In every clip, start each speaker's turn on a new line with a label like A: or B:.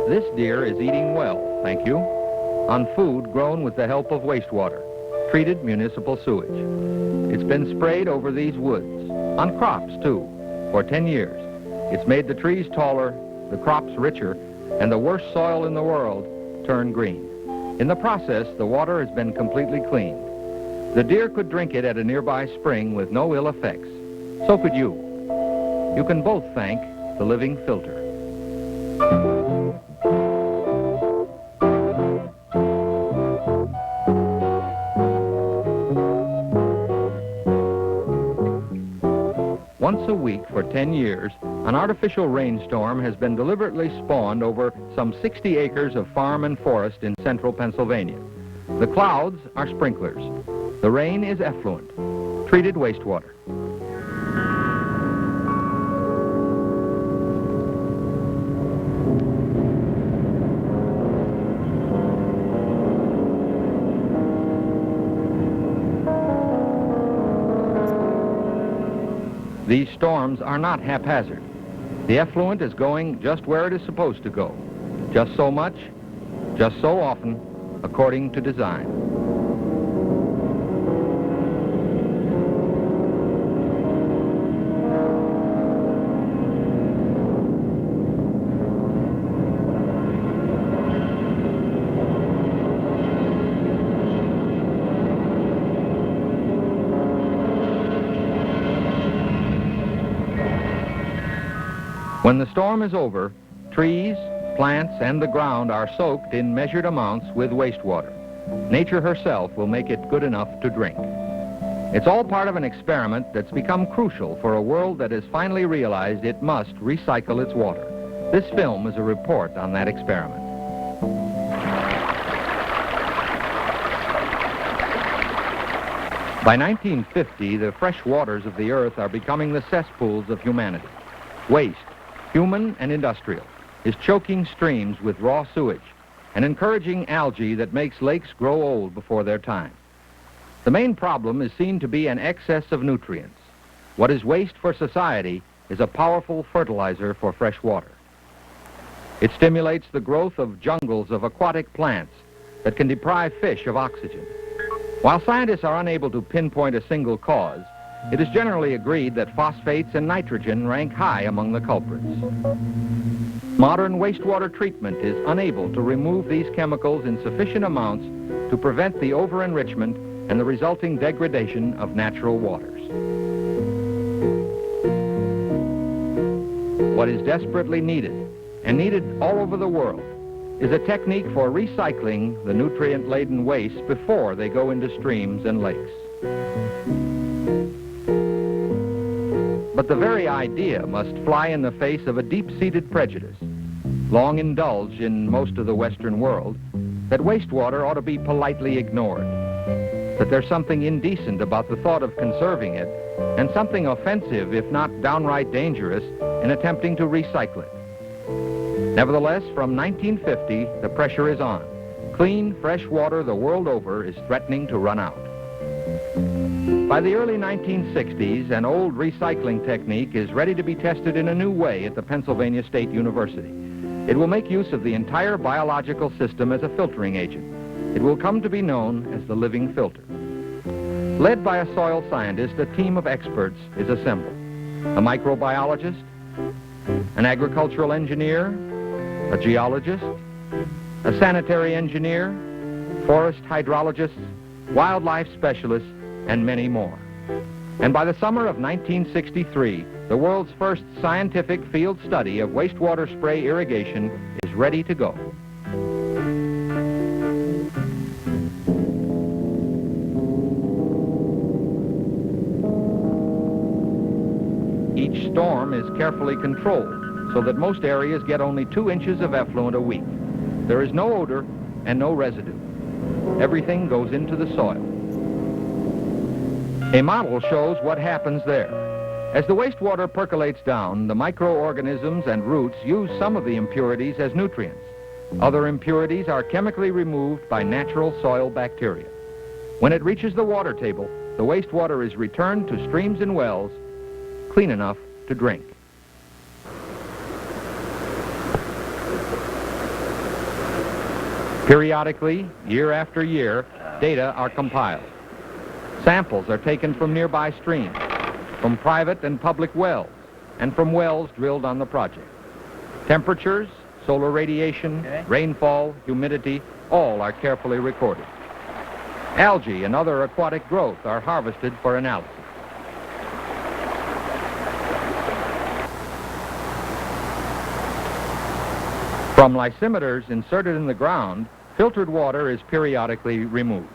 A: This deer is eating well, thank you, on food grown with the help of wastewater, treated municipal sewage. It's been sprayed over these woods, on crops too, for 10 years. It's made the trees taller, the crops richer, and the worst soil in the world turn green. In the process, the water has been completely cleaned. The deer could drink it at a nearby spring with no ill effects. So could you. You can both thank the living filter. Once a week for 10 years, an artificial rainstorm has been deliberately spawned over some 60 acres of farm and forest in central Pennsylvania. The clouds are sprinklers. The rain is effluent, treated wastewater. These storms are not haphazard. The effluent is going just where it is supposed to go. Just so much, just so often, according to design. When the storm is over, trees, plants, and the ground are soaked in measured amounts with wastewater. Nature herself will make it good enough to drink. It's all part of an experiment that's become crucial for a world that has finally realized it must recycle its water. This film is a report on that experiment. By 1950, the fresh waters of the earth are becoming the cesspools of humanity. Waste, human and industrial, is choking streams with raw sewage and encouraging algae that makes lakes grow old before their time. The main problem is seen to be an excess of nutrients. What is waste for society is a powerful fertilizer for fresh water. It stimulates the growth of jungles of aquatic plants that can deprive fish of oxygen. While scientists are unable to pinpoint a single cause, it is generally agreed that phosphates and nitrogen rank high among the culprits. Modern wastewater treatment is unable to remove these chemicals in sufficient amounts to prevent the over-enrichment and the resulting degradation of natural waters. What is desperately needed, and needed all over the world, is a technique for recycling the nutrient-laden wastes before they go into streams and lakes. But the very idea must fly in the face of a deep-seated prejudice, long indulged in most of the Western world, that wastewater ought to be politely ignored, that there's something indecent about the thought of conserving it, and something offensive, if not downright dangerous, in attempting to recycle it. Nevertheless, from 1950, the pressure is on. Clean, fresh water the world over is threatening to run out. By the early 1960s, an old recycling technique is ready to be tested in a new way at the Pennsylvania State University. It will make use of the entire biological system as a filtering agent. It will come to be known as the living filter. Led by a soil scientist, a team of experts is assembled. A microbiologist, an agricultural engineer, a geologist, a sanitary engineer, forest hydrologists, wildlife specialists, and many more. And by the summer of 1963, the world's first scientific field study of wastewater spray irrigation is ready to go. Each storm is carefully controlled so that most areas get only 2 inches of effluent a week. There is no odor and no residue. Everything goes into the soil. A model shows what happens there. As the wastewater percolates down, the microorganisms and roots use some of the impurities as nutrients. Other impurities are chemically removed by natural soil bacteria. When it reaches the water table, the wastewater is returned to streams and wells, clean enough to drink. Periodically, year after year, data are compiled. Samples are taken from nearby streams, from private and public wells, and from wells drilled on the project. Temperatures, solar radiation, rainfall, humidity, all are carefully recorded. Algae and other aquatic growth are harvested for analysis. From lysimeters inserted in the ground, filtered water is periodically removed.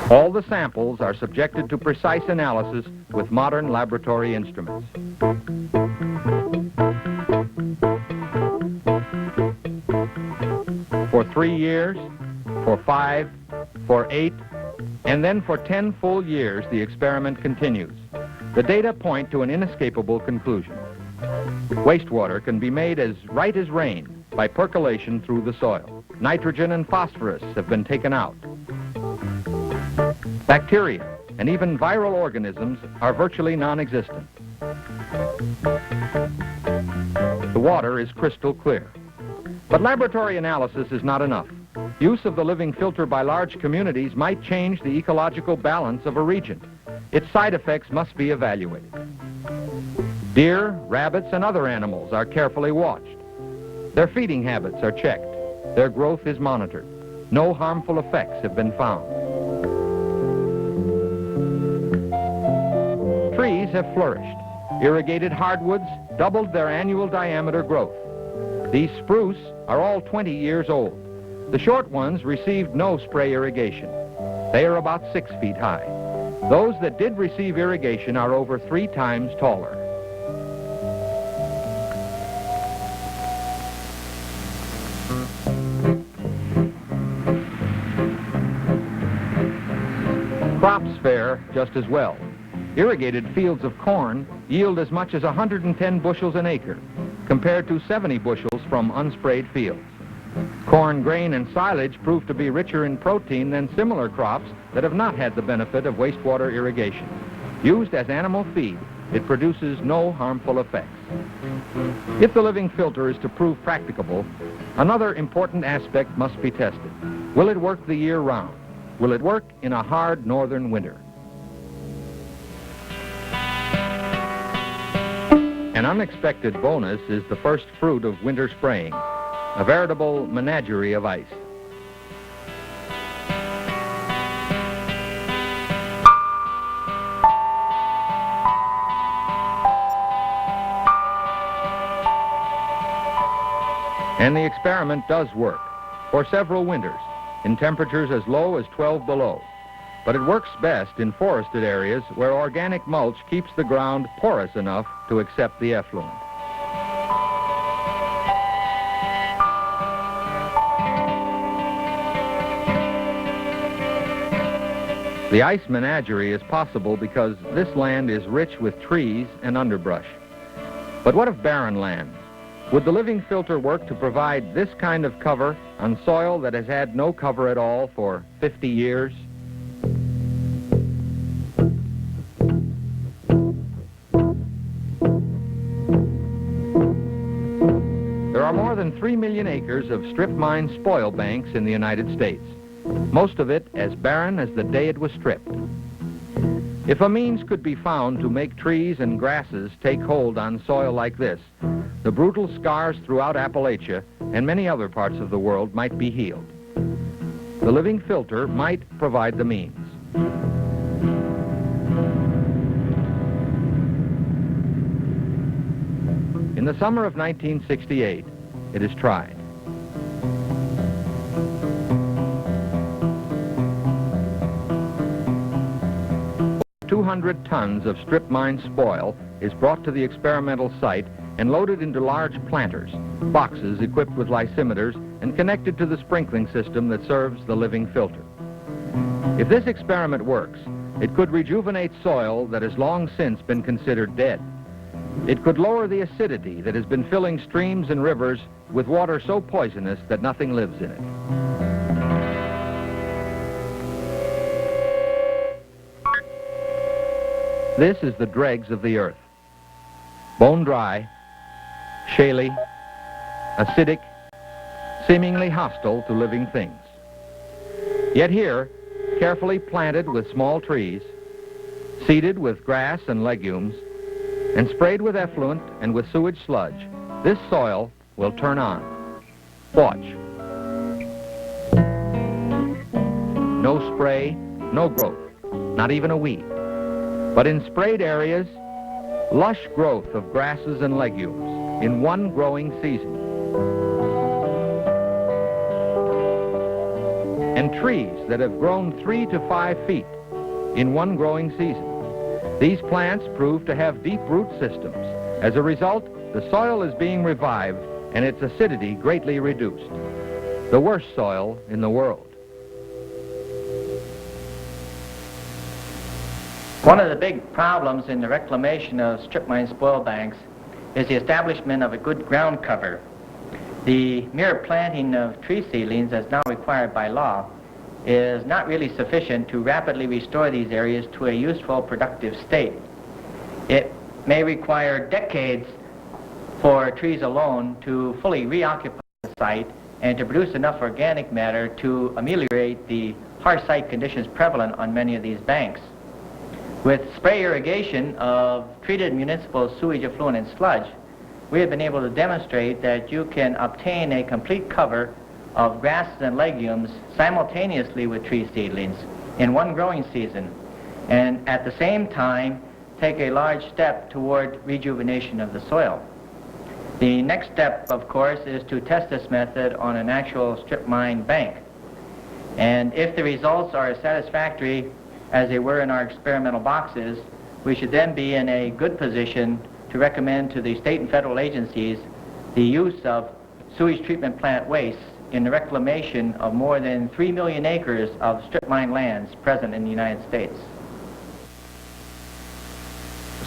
A: All the samples are subjected to precise analysis with modern laboratory instruments. For 3 years, for 5, for 8, and then for 10 full years, the experiment continues. The data point to an inescapable conclusion. Wastewater can be made as right as rain by percolation through the soil. Nitrogen and phosphorus have been taken out. Bacteria and even viral organisms are virtually non-existent. The water is crystal clear. But laboratory analysis is not enough. Use of the living filter by large communities might change the ecological balance of a region. Its side effects must be evaluated. Deer, rabbits, and other animals are carefully watched. Their feeding habits are checked. Their growth is monitored. No harmful effects have been found. Trees have flourished. Irrigated hardwoods doubled their annual diameter growth. These spruce are all 20 years old. The short ones received no spray irrigation. They are about 6 feet high. Those that did receive irrigation are over 3 times taller. Crops fare just as well. Irrigated fields of corn yield as much as 110 bushels an acre, compared to 70 bushels from unsprayed fields. Corn, grain, and silage prove to be richer in protein than similar crops that have not had the benefit of wastewater irrigation. Used as animal feed, it produces no harmful effects. If the living filter is to prove practicable, another important aspect must be tested. Will it work the year round? Will it work in a hard northern winter? An unexpected bonus is the first fruit of winter spraying, a veritable menagerie of ice. And the experiment does work for several winters in temperatures as low as 12 below. But it works best in forested areas where organic mulch keeps the ground porous enough to accept the effluent. The ice menagerie is possible because this land is rich with trees and underbrush. But what of barren land? Would the living filter work to provide this kind of cover on soil that has had no cover at all for 50 years? There are more than 3 million acres of strip mine spoil banks in the United States, most of it as barren as the day it was stripped. If a means could be found to make trees and grasses take hold on soil like this, the brutal scars throughout Appalachia and many other parts of the world might be healed. The living filter might provide the means. In the summer of 1968, it is tried. Over 200 tons of strip mine spoil is brought to the experimental site and loaded into large planters, boxes equipped with lysimeters and connected to the sprinkling system that serves the living filter. If this experiment works, it could rejuvenate soil that has long since been considered dead. It could lower the acidity that has been filling streams and rivers with water so poisonous that nothing lives in it. This is the dregs of the earth. Bone dry, shaly, acidic, seemingly hostile to living things. Yet here, carefully planted with small trees, seeded with grass and legumes, and sprayed with effluent and with sewage sludge, this soil will turn on. Watch. No spray, no growth, not even a weed. But in sprayed areas, lush growth of grasses and legumes in one growing season. And trees that have grown 3 to 5 feet in one growing season. These plants prove to have deep root systems. As a result, the soil is being revived and its acidity greatly reduced. The worst soil in the world.
B: One of the big problems in the reclamation of strip mine spoil banks is the establishment of a good ground cover. The mere planting of tree seedlings, as now required by law, is not really sufficient to rapidly restore these areas to a useful, productive state. It may require decades for trees alone to fully reoccupy the site and to produce enough organic matter to ameliorate the harsh site conditions prevalent on many of these banks. With spray irrigation of treated municipal sewage effluent and sludge, we have been able to demonstrate that you can obtain a complete cover of grasses and legumes simultaneously with tree seedlings in one growing season, and at the same time take a large step toward rejuvenation of the soil. The next step, of course, is to test this method on an actual strip mine bank. And if the results are as satisfactory as they were in our experimental boxes, we should then be in a good position to recommend to the state and federal agencies the use of sewage treatment plant waste in the reclamation of more than 3 million acres of strip mine lands present in the United States.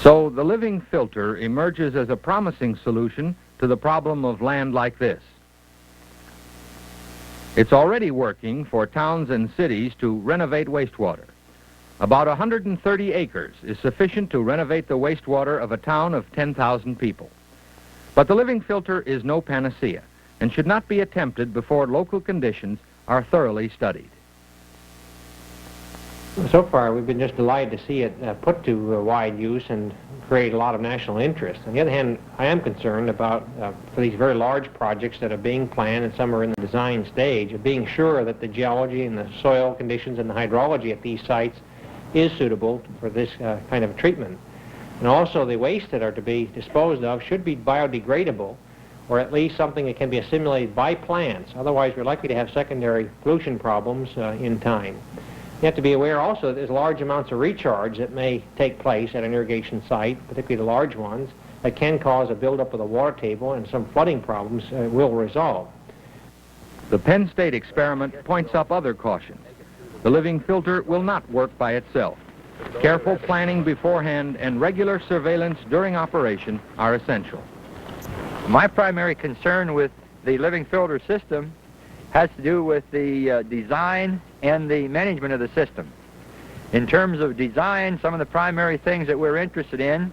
A: So the living filter emerges as a promising solution to the problem of land like this. It's already working for towns and cities to renovate wastewater. About 130 acres is sufficient to renovate the wastewater of a town of 10,000 people. But the living filter is no panacea and should not be attempted before local conditions are thoroughly studied.
C: So far, we've been just delighted to see it put to wide use and create a lot of national interest. On the other hand, I am concerned about, for these very large projects that are being planned and some are in the design stage, of being sure that the geology and the soil conditions and the hydrology at these sites is suitable for this kind of treatment. And also the wastes that are to be disposed of should be biodegradable, or at least something that can be assimilated by plants. Otherwise, we're likely to have secondary pollution problems in time. You have to be aware also that there's large amounts of recharge that may take place at an irrigation site, particularly the large ones, that can cause a buildup of the water table, and some flooding problems will resolve.
A: The Penn State experiment points up other cautions. The living filter will not work by itself. Careful planning beforehand and regular surveillance during operation are essential.
D: My primary concern with the living filter system has to do with the design and the management of the system. In terms of design, some of the primary things that we're interested in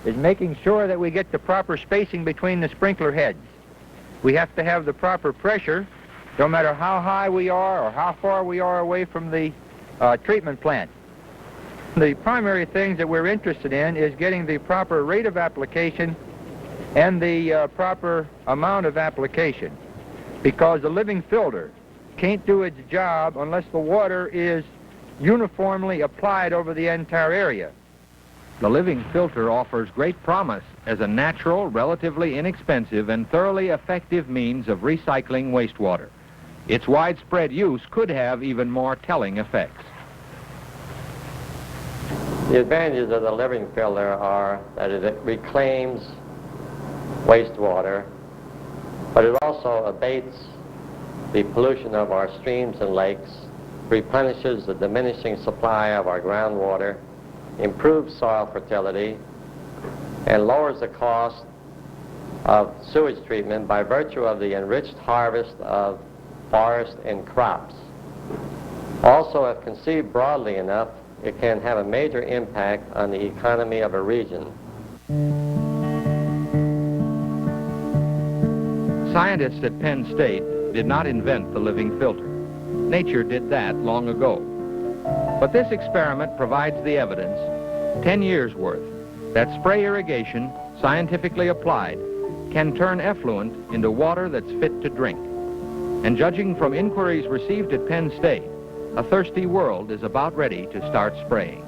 D: is making sure that we get the proper spacing between the sprinkler heads. We have to have the proper pressure, no matter how high we are or how far we are away from the treatment plant. The primary things that we're interested in is getting the proper rate of application and the proper amount of application, because the living filter can't do its job unless the water is uniformly applied over the entire area.
A: The living filter offers great promise as a natural, relatively inexpensive, and thoroughly effective means of recycling wastewater. Its widespread use could have even more telling effects.
E: The advantages of the living filter are that it reclaims wastewater, but it also abates the pollution of our streams and lakes, replenishes the diminishing supply of our groundwater, improves soil fertility, and lowers the cost of sewage treatment by virtue of the enriched harvest of forest and crops. Also, if conceived broadly enough, it can have a major impact on the economy of a region.
A: Scientists at Penn State did not invent the living filter. Nature did that long ago. But this experiment provides the evidence, 10 years worth, that spray irrigation, scientifically applied, can turn effluent into water that's fit to drink. And judging from inquiries received at Penn State, a thirsty world is about ready to start spraying.